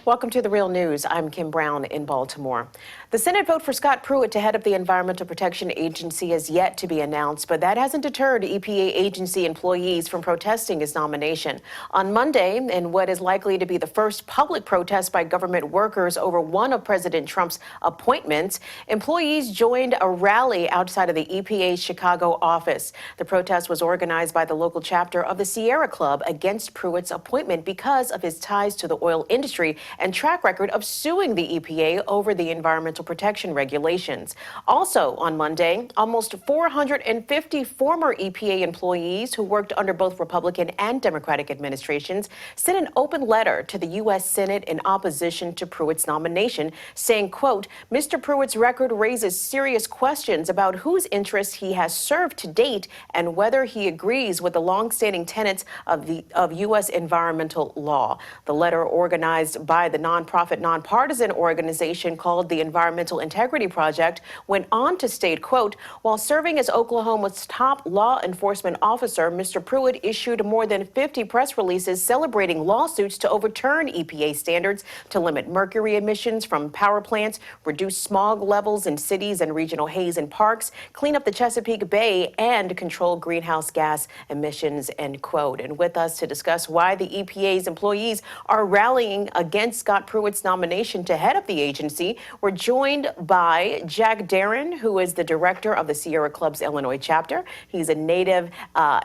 Welcome to The Real News. I'm Kim Brown in Baltimore. The Senate vote for Scott Pruitt to head up the Environmental Protection Agency is yet to be announced, but that hasn't deterred EPA agency employees from protesting his nomination. On Monday, in what is likely to be the first public protest by government workers over one of President Trump's appointments, employees joined a rally outside of the EPA's Chicago office. The protest was organized by the local chapter of the Sierra Club against Pruitt's appointment because of his ties to the oil industry and track record of suing the EPA over the environmental protection regulations. Also on Monday, almost 450 former EPA employees who worked under both Republican and Democratic administrations sent an open letter to the U.S. Senate in opposition to Pruitt's nomination, saying, quote, Mr. Pruitt's record raises serious questions about whose interests he has served to date and whether he agrees with the longstanding tenets of U.S. environmental law. The letter, organized by the nonprofit nonpartisan organization called the Environmental Integrity Project, went on to state, quote, while serving as Oklahoma's top law enforcement officer, Mr. Pruitt issued more than 50 press releases celebrating lawsuits to overturn EPA standards to limit mercury emissions from power plants, reduce smog levels in cities and regional haze in parks, clean up the Chesapeake Bay, and control greenhouse gas emissions, end quote. And with us to discuss why the EPA's employees are rallying against Scott Pruitt's nomination to head up the agency, we're joined by Jack Darin, who is the director of the Sierra Club's Illinois chapter. He's a native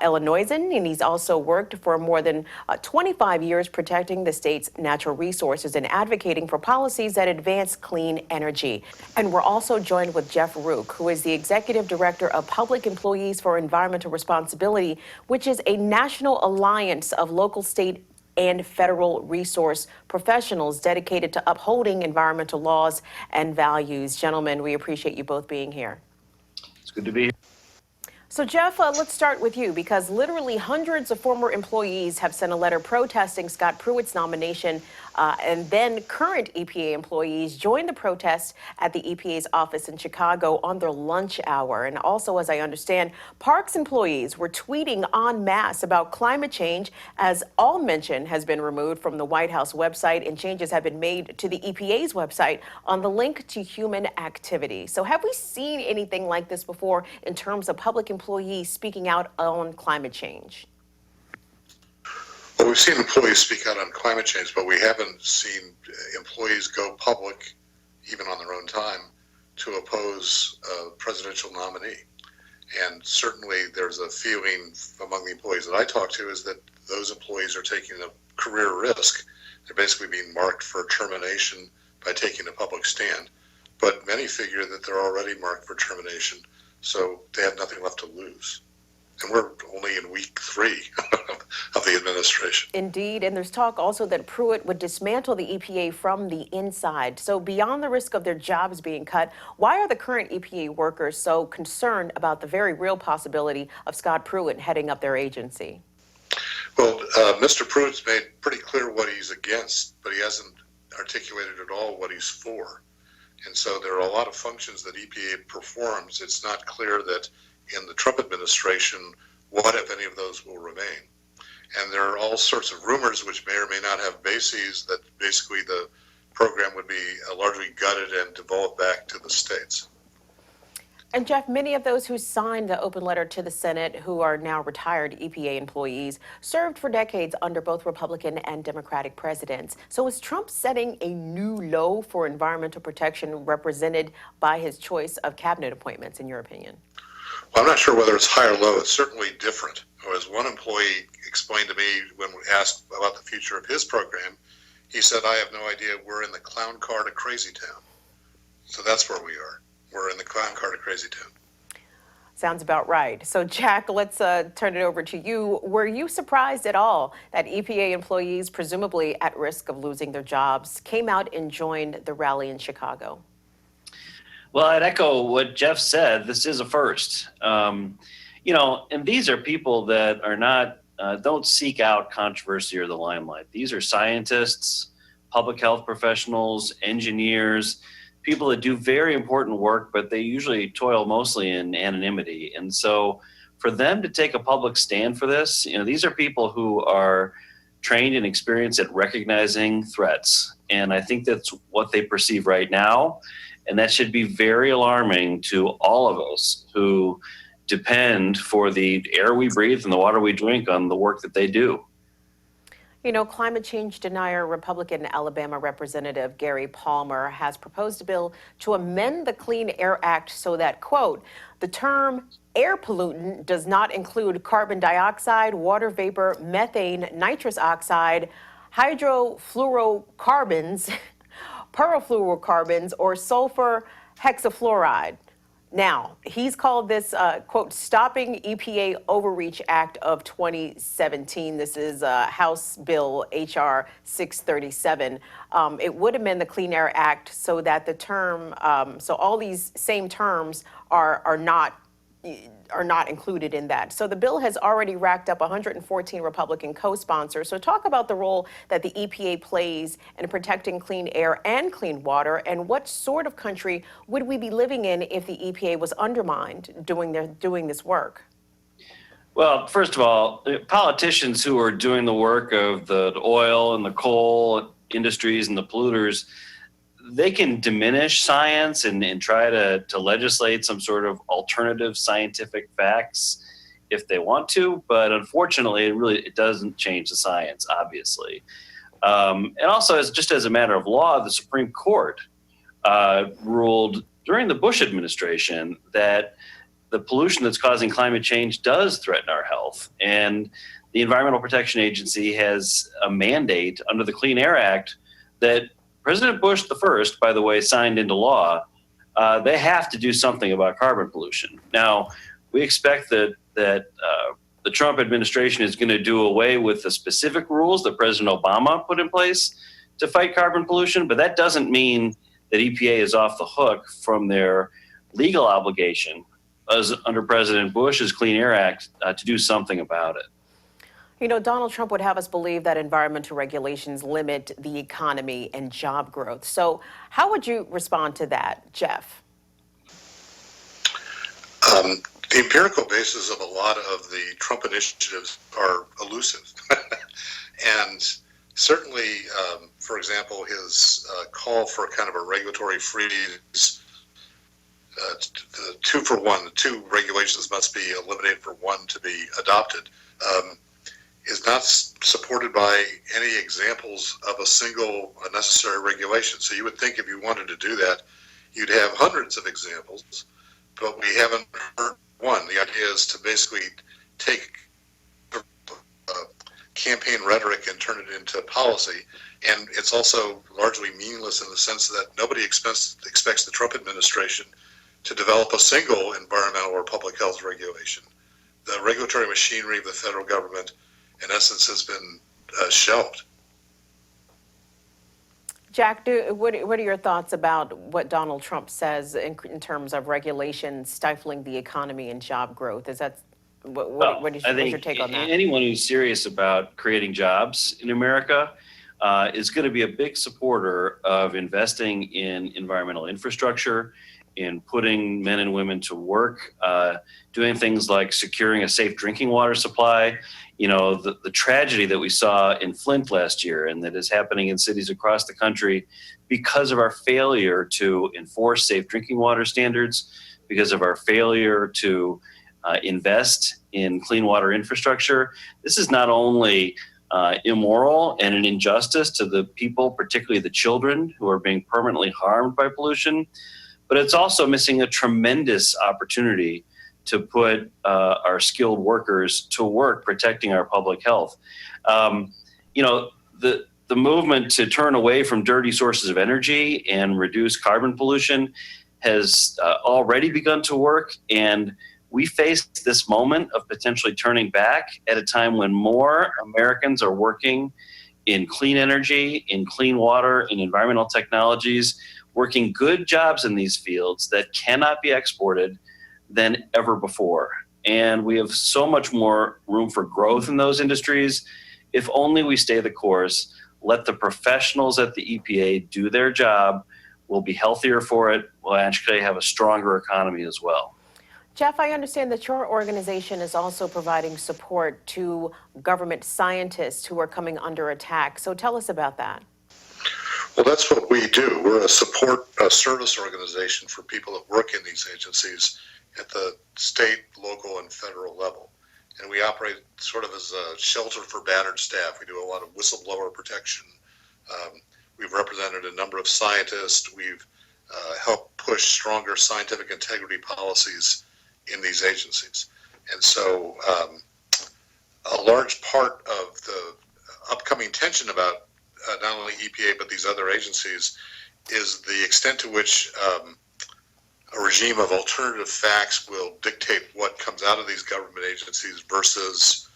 Illinoisan, and he's also worked for more than 25 years protecting the state's natural resources and advocating for policies that advance clean energy. And we're also joined with Jeff Ruch, who is the executive director of Public Employees for Environmental Responsibility, which is a national alliance of local, state, and federal resource professionals dedicated to upholding environmental laws and values. Gentlemen, we appreciate you both being here. It's good to be here. So, Jeff, let's start with you, because literally hundreds of former employees have sent a letter protesting Scott Pruitt's nomination, and then current EPA employees joined the protest at the EPA's office in Chicago on their lunch hour. And also, as I understand, Parks employees were tweeting en masse about climate change, as all mention has been removed from the White House website and changes have been made to the EPA's website on the link to human activity. So have we seen anything like this before in terms of public employees speaking out on climate change? Well, we've seen employees speak out on climate change, but we haven't seen employees go public, even on their own time, to oppose a presidential nominee. And certainly there's a feeling among the employees that I talk to is that those employees are taking a career risk. They're basically being marked for termination by taking a public stand. But many figure that they're already marked for termination, so they have nothing left to lose. And we're only in week 3 of the administration. Indeed, and there's talk also that Pruitt would dismantle the EPA from the inside. So beyond the risk of their jobs being cut, why are the current EPA workers so concerned about the very real possibility of Scott Pruitt heading up their agency? Well, Mr. Pruitt's made pretty clear what he's against, but he hasn't articulated at all what he's for. And so there are a lot of functions that EPA performs. It's not clear that in the Trump administration, what, if any of those, will remain. And there are all sorts of rumors, which may or may not have bases, that basically the program would be largely gutted and devolved back to the states. And Jeff, many of those who signed the open letter to the Senate, who are now retired EPA employees, served for decades under both Republican and Democratic presidents. So is Trump setting a new low for environmental protection represented by his choice of cabinet appointments, in your opinion? Well, I'm not sure whether it's high or low. It's certainly different. As one employee explained to me when we asked about the future of his program, he said, I have no idea. We're in the clown car to crazy town. So that's where we are. We're in the clown car to crazy town. Sounds about right. So, Jack, let's turn it over to you. Were you surprised at all that EPA employees, presumably at risk of losing their jobs, came out and joined the rally in Chicago? Well, I'd echo what Jeff said. This is a first. And these are people that are not, don't seek out controversy or the limelight. These are scientists, public health professionals, engineers, people that do very important work, but they usually toil mostly in anonymity. And so for them to take a public stand for this, these are people who are trained and experienced at recognizing threats. And I think that's what they perceive right now. And that should be very alarming to all of us who depend for the air we breathe and the water we drink on the work that they do. You know, climate change denier Republican Alabama Representative Gary Palmer has proposed a bill to amend the Clean Air Act so that, quote, the term air pollutant does not include carbon dioxide, water vapor, methane, nitrous oxide, hydrofluorocarbons, perfluorocarbons, or sulfur hexafluoride. Now, he's called this, quote, Stopping EPA Overreach Act of 2017. This is House Bill H.R. 637. It would amend the Clean Air Act so that the term, so all these same terms are not included in that. So the bill has already racked up 114 Republican co-sponsors. So talk about the role that the EPA plays in protecting clean air and clean water, and what sort of country would we be living in if the EPA was undermined doing this work? Well, first of all, politicians who are doing the work of the oil and the coal industries and the polluters, they can diminish science and try to legislate some sort of alternative scientific facts if they want to, but unfortunately, it doesn't change the science, obviously. And also, just as a matter of law, the Supreme Court ruled during the Bush administration that the pollution that's causing climate change does threaten our health. And the Environmental Protection Agency has a mandate under the Clean Air Act that President Bush the first, by the way, signed into law. They have to do something about carbon pollution. Now, we expect that the Trump administration is going to do away with the specific rules that President Obama put in place to fight carbon pollution, but that doesn't mean that EPA is off the hook from their legal obligation as under President Bush's Clean Air Act to do something about it. You know, Donald Trump would have us believe that environmental regulations limit the economy and job growth. So how would you respond to that, Jeff? The empirical basis of a lot of the Trump initiatives are elusive. And certainly, for example, his call for kind of a regulatory freeze, the 2-for-1, the two regulations must be eliminated for one to be adopted, is not supported by any examples of a single necessary regulation. So you would think if you wanted to do that, you'd have hundreds of examples, but we haven't heard one. The idea is to basically take campaign rhetoric and turn it into policy. And it's also largely meaningless in the sense that nobody expects the Trump administration to develop a single environmental or public health regulation. The regulatory machinery of the federal government, in essence, has been shelved. Jack, what are your thoughts about what Donald Trump says in terms of regulation stifling the economy and job growth? Is that what's your take on that? Anyone who's serious about creating jobs in America is going to be a big supporter of investing in environmental infrastructure, in putting men and women to work, doing things like securing a safe drinking water supply. You know, the tragedy that we saw in Flint last year and that is happening in cities across the country because of our failure to enforce safe drinking water standards, because of our failure to invest in clean water infrastructure. This is not only immoral and an injustice to the people, particularly the children who are being permanently harmed by pollution, but it's also missing a tremendous opportunity to put our skilled workers to work protecting our public health. You know, the movement to turn away from dirty sources of energy and reduce carbon pollution has already begun to work, and we face this moment of potentially turning back at a time when more Americans are working in clean energy, in clean water, in environmental technologies, working good jobs in these fields that cannot be exported than ever before. And we have so much more room for growth in those industries. If only we stay the course, let the professionals at the EPA do their job, we'll be healthier for it, we'll actually have a stronger economy as well. Jeff, I understand that your organization is also providing support to government scientists who are coming under attack. So tell us about that. Well, that's what we do. We're a service organization for people that work in these agencies at the state, local, and federal level. And we operate sort of as a shelter for battered staff. We do a lot of whistleblower protection. We've represented a number of scientists. We've helped push stronger scientific integrity policies in these agencies. And so a large part of the upcoming tension about not only EPA but these other agencies is the extent to which a regime of alternative facts will dictate what comes out of these government agencies versus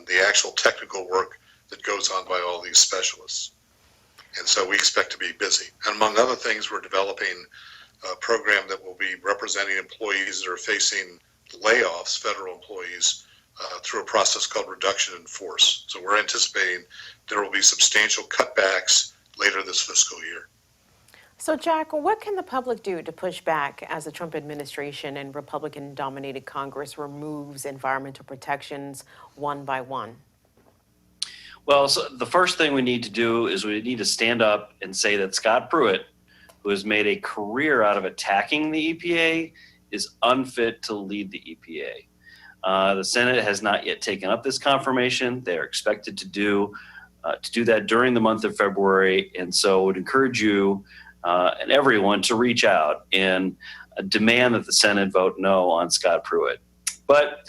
the actual technical work that goes on by all these specialists. And so we expect to be busy. And among other things, we're developing a program that will be representing employees that are facing layoffs, federal employees, through a process called reduction in force. So we're anticipating there will be substantial cutbacks later this fiscal year. So, Jack, what can the public do to push back as the Trump administration and Republican-dominated Congress removes environmental protections one by one? Well, so the first thing we need to do is we need to stand up and say that Scott Pruitt, who has made a career out of attacking the EPA, is unfit to lead the EPA. The Senate has not yet taken up this confirmation. They are expected to do that during the month of February, and so I would encourage you and everyone to reach out and demand that the Senate vote no on Scott Pruitt. But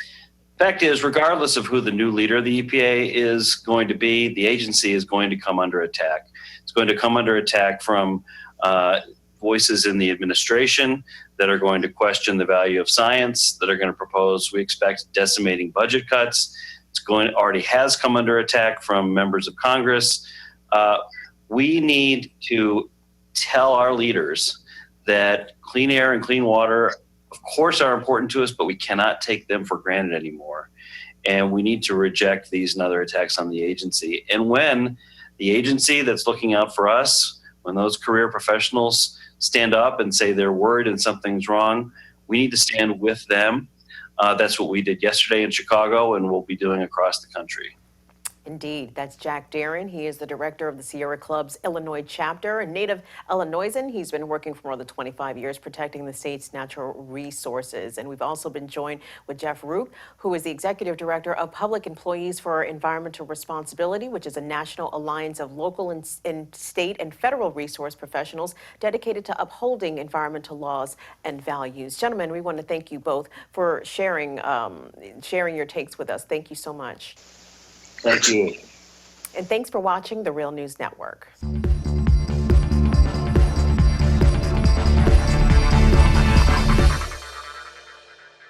fact is, regardless of who the new leader of the EPA is going to be, the agency is going to come under attack. It's going to come under attack from voices in the administration that are going to question the value of science, that are going to propose, we expect, decimating budget cuts. Already has come under attack from members of Congress. We need to tell our leaders that clean air and clean water, of course, are important to us, but we cannot take them for granted anymore. And we need to reject these and other attacks on the agency. And when the agency that's looking out for us, when those career professionals stand up and say they're worried and something's wrong, we need to stand with them. That's what we did yesterday in Chicago, and we'll be doing across the country. Indeed. That's Jack Darin. He is the director of the Sierra Club's Illinois chapter. A native Illinoisan, he's been working for more than 25 years protecting the state's natural resources. And we've also been joined with Jeff Ruch, who is the executive director of Public Employees for Environmental Responsibility, which is a national alliance of local and state and federal resource professionals dedicated to upholding environmental laws and values. Gentlemen, we want to thank you both for sharing your takes with us. Thank you so much. Thank you. And thanks for watching the Real News Network.